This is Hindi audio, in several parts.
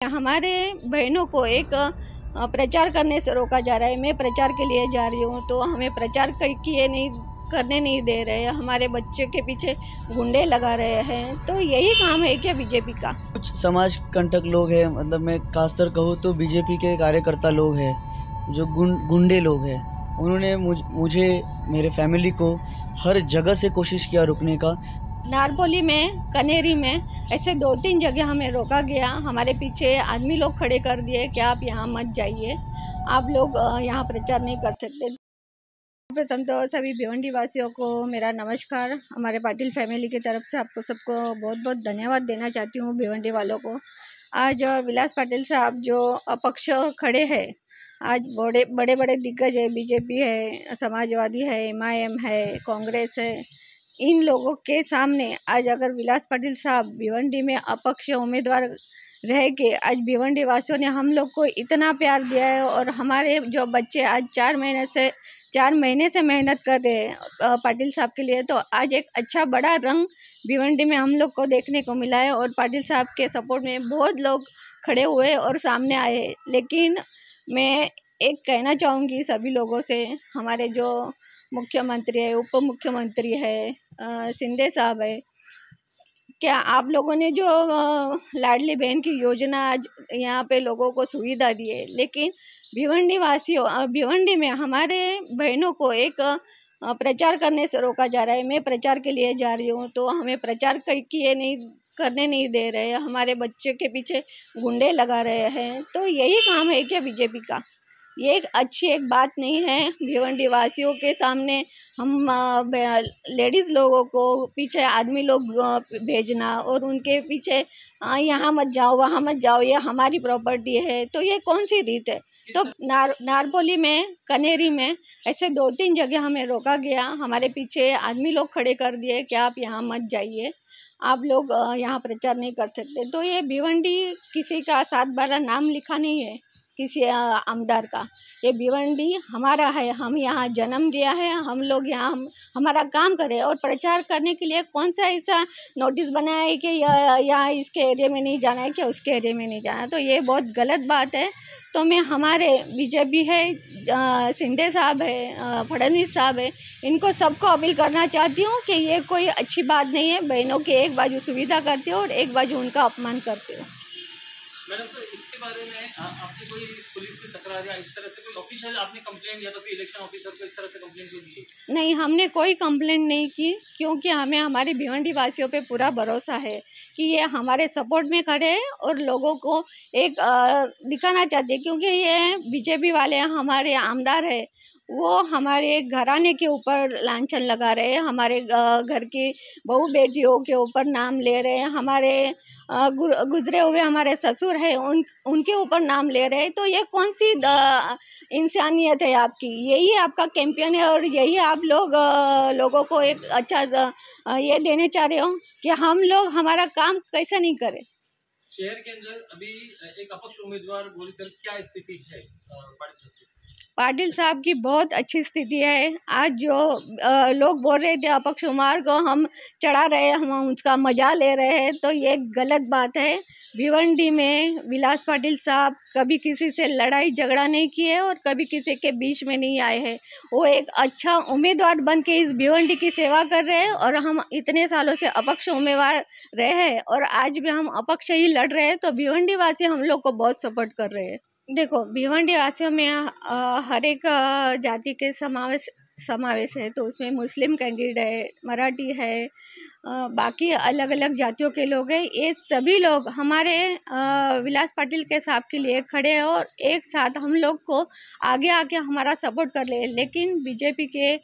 हमारे बहनों को एक प्रचार करने से रोका जा रहा है। मैं प्रचार के लिए जा रही हूँ तो हमें प्रचार करने नहीं दे रहे हैं। हमारे बच्चे के पीछे गुंडे लगा रहे हैं। तो यही काम है क्या बीजेपी का? कुछ समाज कंटक लोग हैं, मतलब मैं खासकर कहूँ तो बीजेपी के कार्यकर्ता लोग हैं जो गुंडे लोग हैं। उन्होंने मुझे मेरे फैमिली को हर जगह से कोशिश किया रुकने का। नारपोली में, कनेरी में ऐसे 2-3 जगह हमें रोका गया। हमारे पीछे आदमी लोग खड़े कर दिए कि आप यहाँ मत जाइए, आप लोग यहाँ प्रचार नहीं कर सकते। प्रथम तो सभी भिवंडी वासियों को मेरा नमस्कार। हमारे पाटिल फैमिली की तरफ से आपको सबको बहुत बहुत धन्यवाद देना चाहती हूँ। भिवंडी वालों को आज विलास पाटिल साहब जो अपक्ष खड़े हैं, आज बड़े बड़े दिग्गज है, बीजेपी है, समाजवादी है, MIM है, कांग्रेस है, इन लोगों के सामने आज अगर विलास पाटिल साहब भिवंडी में अपक्ष उम्मीदवार रह के आज भिवंडी वासियों ने हम लोग को इतना प्यार दिया है और हमारे जो बच्चे आज 4 महीने से मेहनत कर रहे हैं पाटिल साहब के लिए, तो आज एक अच्छा बड़ा रंग भिवंडी में हम लोग को देखने को मिला है और पाटिल साहब के सपोर्ट में बहुत लोग खड़े हुए और सामने आए। लेकिन मैं एक कहना चाहूँगी सभी लोगों से, हमारे जो मुख्यमंत्री है, उप मुख्यमंत्री है, शिंदे साहब है, क्या आप लोगों ने जो लाडली बहन की योजना आज यहाँ पे लोगों को सुविधा दी है, लेकिन भिवंडी में हमारे बहनों को एक प्रचार करने से रोका जा रहा है। मैं प्रचार के लिए जा रही हूँ तो हमें प्रचार करने नहीं दे रहे हैं। हमारे बच्चे के पीछे गुंडे लगा रहे हैं। तो यही काम है क्या बीजेपी का? ये एक बात नहीं है। भिवंडी वासियों के सामने हम लेडीज़ लोगों को पीछे आदमी लोग भेजना और उनके पीछे यहाँ मत जाओ, वहाँ मत जाओ, ये हमारी प्रॉपर्टी है, तो ये कौन सी रीत है? तो नारपोली में, कनेरी में ऐसे 2-3 जगह हमें रोका गया। हमारे पीछे आदमी लोग खड़े कर दिए कि आप यहाँ मत जाइए, आप लोग यहाँ प्रचार नहीं कर सकते। तो ये भिवंडी किसी का 7-12 नाम लिखा नहीं है, किसी आमदार का। ये भिवंडी हमारा है, हम यहाँ जन्म लिया है, हम लोग यहाँ हमारा काम करें। और प्रचार करने के लिए कौन सा ऐसा नोटिस बनाया है कि यहाँ इसके एरिया में नहीं जाना है, कि उसके एरिया में नहीं जाना है? तो ये बहुत गलत बात है। तो मैं हमारे बीजेपी है, शिंदे साहब है, फडणवीस साहब है, इनको सबको अपील करना चाहती हूँ कि ये कोई अच्छी बात नहीं है। बहनों की एक बाजू सुविधा करते हो और एक बाजू उनका अपमान करते हो। मैडम, तो इसके बारे में आपने कोई पुलिस की तकरार या इस तरह से कोई ऑफिशियल आपने कंप्लेंट या तो फिर इलेक्शन ऑफिसर को इस तरह से कंप्लेंट क्यों दी? नहीं, हमने कोई कंप्लेंट नहीं की, क्योंकि हमें हमारे भिवंडी वासियों पे पूरा भरोसा है कि ये हमारे सपोर्ट में खड़े हैं और लोगों को एक दिखाना चाहते हैं। क्योंकि ये बीजेपी वाले हमारे आमदार है, वो हमारे घराने के ऊपर लांछन लगा रहे हैं, हमारे घर की बहू बेटियों के ऊपर नाम ले रहे हैं, हमारे गुजरे हुए हमारे ससुर हैं उनके ऊपर नाम ले रहे हैं। तो ये कौन सी इंसानियत है आपकी? यही आपका कैंपेन है और यही आप लोगों को एक अच्छा ये देने चाह रहे हो कि हम लोग हमारा काम कैसा नहीं करें? शहर के अंदर अभी एक अपक्ष उम्मीदवार बोलकर क्या स्थिति है पाटिल साहब की बहुत अच्छी स्थिति है। आज जो लोग बोल रहे थे अपक्ष उम्मीदवार को हम चढ़ा रहे हैं, हम उसका मजा ले रहे हैं, तो ये गलत बात है। भिवंडी में विलास पाटिल साहब कभी किसी से लड़ाई झगड़ा नहीं किए और कभी किसी के बीच में नहीं आए हैं। वो एक अच्छा उम्मीदवार बन के इस भिवंडी की सेवा कर रहे हैं और हम इतने सालों से अपक्ष उम्मीदवार रहे हैं और आज भी हम अपक्ष ही लड़ रहे हैं। तो भिवंडी वासी हम लोग को बहुत सपोर्ट कर रहे हैं। देखो, भिवंडी वासियों में हर एक जाति के समावेश है, तो उसमें मुस्लिम कैंडिडेट है, मराठी है, बाकी अलग अलग जातियों के लोग हैं। ये सभी लोग हमारे विलास पाटिल के साहब के लिए खड़े हैं और एक साथ हम लोग को आगे आके हमारा सपोर्ट कर रहे हैं। लेकिन बीजेपी के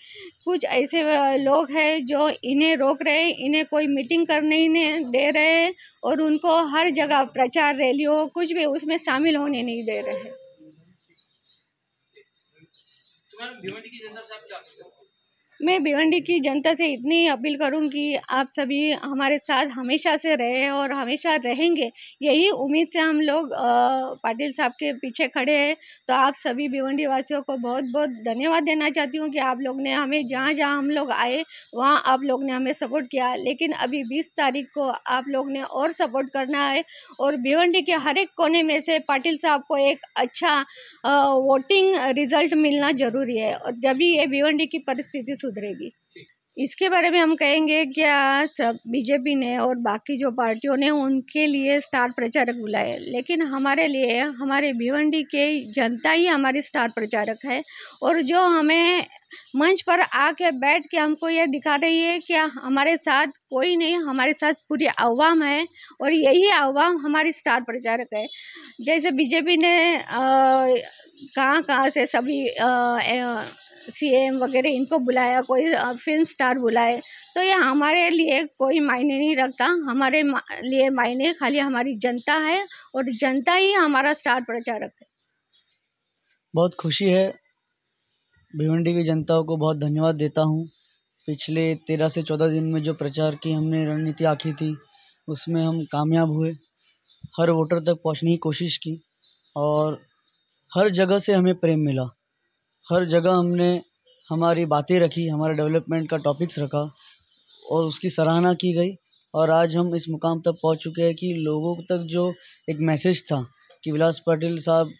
कुछ ऐसे लोग हैं जो इन्हें रोक रहे हैं, इन्हें कोई मीटिंग करने ही नहीं दे रहे हैं और उनको हर जगह प्रचार रैली हो कुछ भी उसमें शामिल होने नहीं दे रहे हैं। भिवंडी की जनता से आप क्या? मैं भिवंडी की जनता से इतनी अपील करूं कि आप सभी हमारे साथ हमेशा से रहे और हमेशा रहेंगे, यही उम्मीद से हम लोग पाटिल साहब के पीछे खड़े हैं। तो आप सभी भिवंडी वासियों को बहुत बहुत धन्यवाद देना चाहती हूं कि आप लोग ने हमें जहां जहां हम लोग आए वहां आप लोग ने हमें सपोर्ट किया, लेकिन अभी 20 तारीख को आप लोग ने और सपोर्ट करना है और भिवंडी के हर एक कोने में से पाटिल साहब को एक अच्छा वोटिंग रिजल्ट मिलना जरूरी है और जब ये भिवंडी की परिस्थिति सुधरेगी। इसके बारे में हम कहेंगे क्या सब बीजेपी ने और बाकी जो पार्टियों ने उनके लिए स्टार प्रचारक बुलाए, लेकिन हमारे लिए हमारे भिवंडी के जनता ही हमारी स्टार प्रचारक है और जो हमें मंच पर आके बैठ के हमको ये दिखा रही है कि हमारे साथ कोई नहीं, हमारे साथ पूरी अवाम है और यही अवाम हमारी स्टार प्रचारक है। जैसे बीजेपी ने कहाँ से सभी सीएम वगैरह इनको बुलाया, कोई फिल्म स्टार बुलाए, तो ये हमारे लिए कोई मायने नहीं रखता। हमारे लिए मायने खाली हमारी जनता है और जनता ही हमारा स्टार प्रचारक है। बहुत खुशी है, भिवंडी की जनता को बहुत धन्यवाद देता हूँ। पिछले 13 से 14 दिन में जो प्रचार की हमने रणनीति आखी थी उसमें हम कामयाब हुए, हर वोटर तक पहुँचने की कोशिश की और हर जगह से हमें प्रेम मिला। हर जगह हमने हमारी बातें रखी, हमारे डेवलपमेंट का टॉपिक्स रखा और उसकी सराहना की गई और आज हम इस मुकाम तक पहुंच चुके हैं कि लोगों तक जो एक मैसेज था कि विलास पाटिल साहब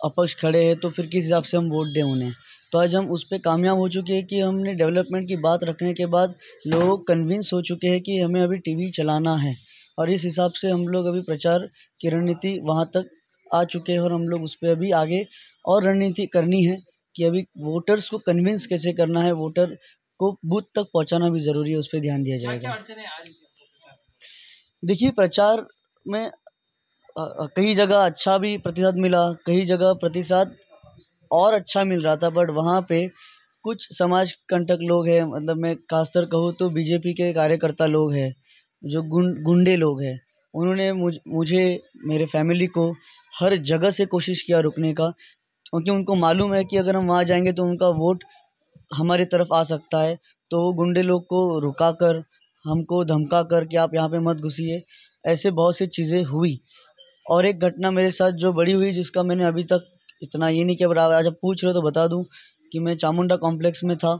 अपक्ष खड़े हैं तो फिर किस हिसाब से हम वोट दें उन्हें, तो आज हम उस पर कामयाब हो चुके हैं कि हमने डेवलपमेंट की बात रखने के बाद लोग कन्विंस हो चुके हैं कि हमें अभी टीवी चलाना है और इस हिसाब से हम लोग अभी प्रचार की रणनीति वहाँ तक आ चुके हैं और हम लोग उस पर अभी आगे और रणनीति करनी है कि अभी वोटर्स को कन्विंस कैसे करना है, वोटर को बूथ तक पहुंचाना भी ज़रूरी है, उस पर ध्यान दिया जाएगा। देखिए, प्रचार में कई जगह अच्छा भी प्रतिशत मिला, कई जगह प्रतिशत और अच्छा मिल रहा था, बट वहाँ पे कुछ समाज कंटक लोग हैं, मतलब मैं खासकर कहूँ तो बीजेपी के कार्यकर्ता लोग हैं, जो गुंडे लोग हैं, उन्होंने मुझे मेरे फैमिली को हर जगह से कोशिश किया रुकने का, क्योंकि उनको मालूम है कि अगर हम वहाँ जाएंगे तो उनका वोट हमारी तरफ आ सकता है। तो वो गुंडे लोग को रुका कर, हमको धमका कर कि आप यहाँ पे मत घुसिए, ऐसे बहुत सी चीज़ें हुई। और एक घटना मेरे साथ जो बड़ी हुई जिसका मैंने अभी तक इतना ये नहीं किया, आज आप पूछ रहे हो तो बता दूं कि मैं चामुंडा कॉम्प्लेक्स में था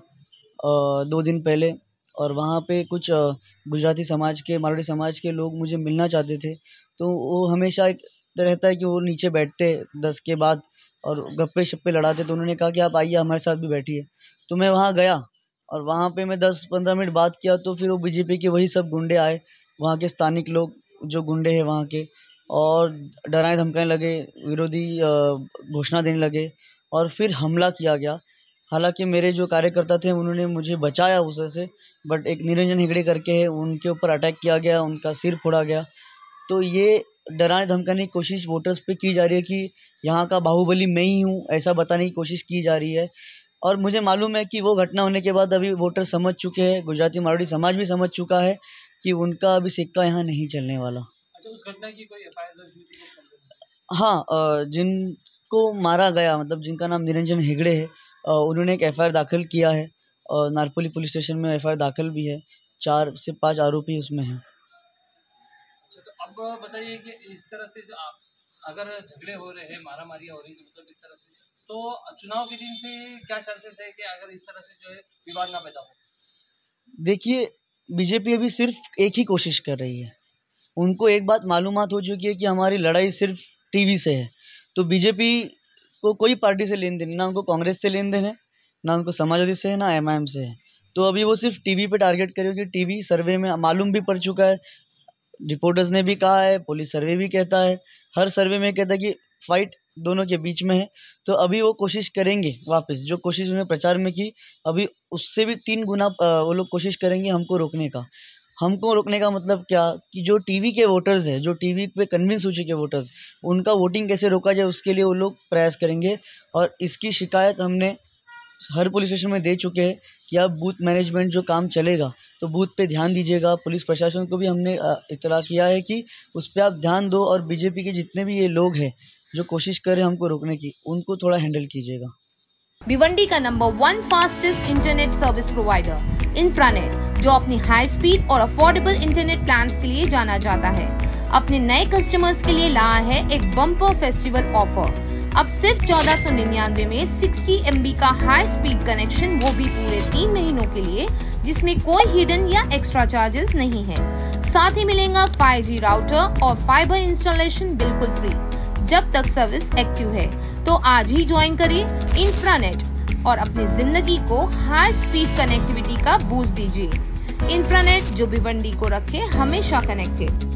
2 दिन पहले और वहाँ पे कुछ गुजराती समाज के, मारवाड़ी समाज के लोग मुझे मिलना चाहते थे। तो वो हमेशा एक रहता है कि वो नीचे बैठते 10 के बाद और गप्पे शप्पे लड़ाते, तो उन्होंने कहा कि आप आइए हमारे साथ भी बैठिए। तो मैं वहाँ गया और वहाँ पे मैं 10-15 मिनट बात किया तो फिर वो बीजेपी के वही सब गुंडे आए, वहाँ के स्थानिक लोग जो गुंडे हैं वहाँ के, और डराने धमकाने लगे, विरोधी घोषणा देने लगे और फिर हमला किया गया। हालांकि मेरे जो कार्यकर्ता थे उन्होंने मुझे बचाया उससे, बट एक निरंजन हेगड़े करके है, उनके ऊपर अटैक किया गया, उनका सिर फोड़ा गया। तो ये डराने धमकाने की कोशिश वोटर्स पे की जा रही है कि यहाँ का बाहुबली मैं ही हूँ, ऐसा बताने की कोशिश की जा रही है। और मुझे मालूम है कि वो घटना होने के बाद अभी वोटर समझ चुके हैं, गुजराती मारवाड़ी समाज भी समझ चुका है कि उनका अभी सिक्का यहाँ नहीं चलने वाला। अच्छा, उस घटना की कोई एफआईआर दर्ज हुई थी? हाँ, जिनको मारा गया, मतलब जिनका नाम निरंजन हेगड़े है, उन्होंने एक एफआईआर दाखिल किया है और नारपोली पुलिस स्टेशन में एफआईआर दाखिल भी है। 4 से 5 आरोपी उसमें हैं। अच्छा, तो अब बताइए कि इस तरह से जो अगर झगड़े हो रहे हैं, मारामारी हो रही है, मतलब इस तरह से, तो चुनाव के दिन से क्या चांसेस है कि अगर इस तरह से जो है विवाद ना पैदा हो? देखिए, बीजेपी अभी सिर्फ एक ही कोशिश कर रही है। उनको एक बात मालूमात हो चुकी है कि हमारी लड़ाई सिर्फ टीवी से है। तो बीजेपी को कोई पार्टी से लेन देन, ना उनको कांग्रेस से लेन देन है, ना उनको समाजवादी से है, ना एमआईएम से है। तो अभी वो सिर्फ टीवी पे टारगेट करेगी। टीवी सर्वे में मालूम भी पड़ चुका है, रिपोर्टर्स ने भी कहा है, पुलिस सर्वे भी कहता है, हर सर्वे में कहता है कि फाइट दोनों के बीच में है। तो अभी वो कोशिश करेंगे वापस, जो कोशिश उन्होंने प्रचार में की, अभी उससे भी 3 गुना वो लोग कोशिश करेंगे हमको रोकने का। हमको रोकने का मतलब क्या कि जो टीवी के वोटर्स हैं, जो टीवी पे कन्विंस हो चुके वोटर्स, उनका वोटिंग कैसे रोका जाए उसके लिए वो लोग प्रयास करेंगे। और इसकी शिकायत हमने हर पुलिस स्टेशन में दे चुके हैं कि अब बूथ मैनेजमेंट जो काम चलेगा तो बूथ पे ध्यान दीजिएगा। पुलिस प्रशासन को भी हमने इतला किया है कि उस पर आप ध्यान दो और बीजेपी के जितने भी ये लोग हैं जो कोशिश कर रहे हैं हमको रोकने की, उनको थोड़ा हैंडल कीजिएगा। भिवंडी का number 1 fastest internet service provider Infranet, जो अपनी हाई स्पीड और अफोर्डेबल इंटरनेट प्लान्स के लिए जाना जाता है, अपने नए कस्टमर्स के लिए लाया है एक बम्पर फेस्टिवल ऑफर। अब सिर्फ 1499 में 60 MB का हाई स्पीड कनेक्शन, वो भी पूरे 3 महीनों के लिए, जिसमें कोई हिडन या एक्स्ट्रा चार्जेस नहीं है। साथ ही मिलेगा 5G राउटर और फाइबर इंस्टॉलेशन बिल्कुल फ्री जब तक सर्विस एक्टिव है। तो आज ही ज्वाइन करिए इंफ्रानेट और अपनी जिंदगी को हाई स्पीड कनेक्टिविटी का बूस्ट दीजिए। इंफ्रानेट, जो भिवंडी को रखे हमेशा कनेक्टेड।